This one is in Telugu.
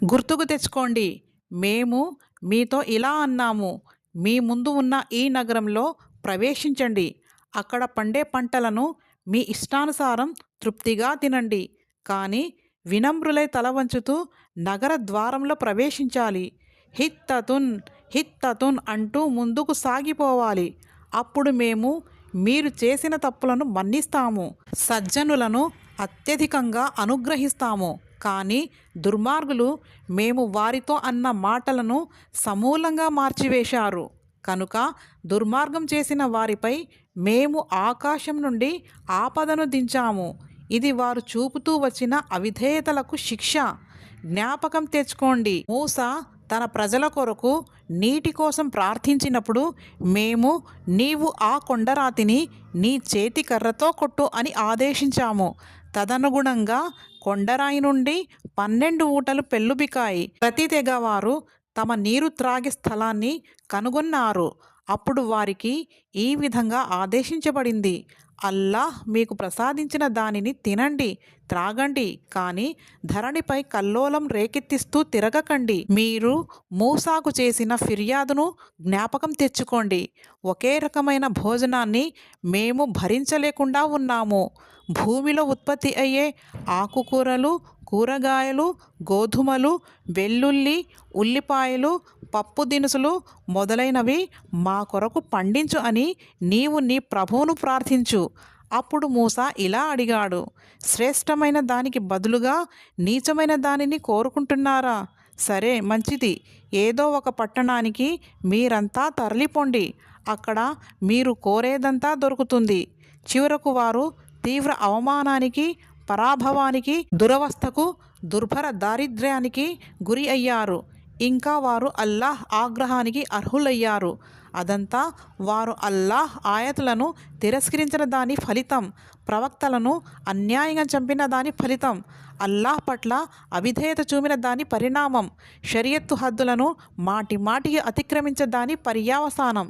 గుర్తుకు తెచ్చుకోండి. మేము మీతో ఇలా అన్నాము, మీ ముందు ఉన్న ఈ నగరంలో ప్రవేశించండి. అక్కడ పండే పంటలను మీ ఇష్టానుసారం తృప్తిగా తినండి. కానీ వినమ్రులై తల వంచుతూ నగర ద్వారంలో ప్రవేశించాలి. హిత్తతున్ హిత్తతున్ అంటూ ముందుకు సాగిపోవాలి. అప్పుడు మేము మీరు చేసిన తప్పులను మన్నిస్తాము, సజ్జనులను అత్యధికంగా అనుగ్రహిస్తాము. కానీ దుర్మార్గులు మేము వారితో అన్న మాటలను సమూలంగా మార్చివేశారు. కనుక దుర్మార్గం చేసిన వారిపై మేము ఆకాశం నుండి ఆపదను దించాము. ఇది వారు చూపుతూ వచ్చిన అవిధేయతలకు శిక్ష. జ్ఞాపకం తెచ్చుకోండి, మూసా తన ప్రజల కొరకు నీటి కోసం ప్రార్థించినప్పుడు మేము నీవు ఆ కొండరాతిని నీ చేతి కర్రతో కొట్టు అని ఆదేశించాము. తదనుగుణంగా కొండరాయి నుండి 12 ఊటలు పెళ్ళుబికాయి. ప్రతి తెగవారు తమ నీరు త్రాగే స్థలాన్ని కనుగొన్నారు. అప్పుడు వారికి ఈ విధంగా ఆదేశించబడింది: అల్లాహ్ మీకు ప్రసాదించిన దానిని తినండి, త్రాగండి, కానీ ధరణిపై కల్లోలం రేకెత్తిస్తూ తిరగకండి. మీరు మూసాకు చేసిన ఫిర్యాదును జ్ఞాపకం తెచ్చుకోండి. ఒకే రకమైన భోజనాన్ని మేము భరించలేకుండా ఉన్నాము. భూమిలో ఉత్పత్తి అయ్యే ఆకుకూరలు, కూరగాయలు, గోధుమలు, వెల్లుల్లి, ఉల్లిపాయలు, పప్పు దినుసులు మొదలైనవి మా కొరకు పండించు అని నీవు నీ ప్రభువును ప్రార్థించు. అప్పుడు మూసా ఇలా అడిగాడు: శ్రేష్టమైన దానికి బదులుగా నీచమైన దానిని కోరుకుంటున్నారా? సరే, మంచిది. ఏదో ఒక పట్టణానికి మీరంతా తరలిపోండి. అక్కడ మీరు కోరేదంతా దొరుకుతుంది. చివరకు వారు తీవ్ర అవమానానికి, పరాభవానికి, దురవస్థకు, దుర్భర దారిద్ర్యానికి గురి అయ్యారు. ఇంకా వారు అల్లాహ్ ఆగ్రహానికి అర్హులయ్యారు. అదంతా వారు అల్లాహ్ ఆయతులను తిరస్కరించిన దాని ఫలితం, ప్రవక్తలను అన్యాయంగా చంపిన దాని ఫలితం, అల్లాహ్ పట్ల అవిధేయత చూపిన దాని పరిణామం, షరియత్తు హద్దులను మాటిమాటికి అతిక్రమించే దాని పర్యవసానం.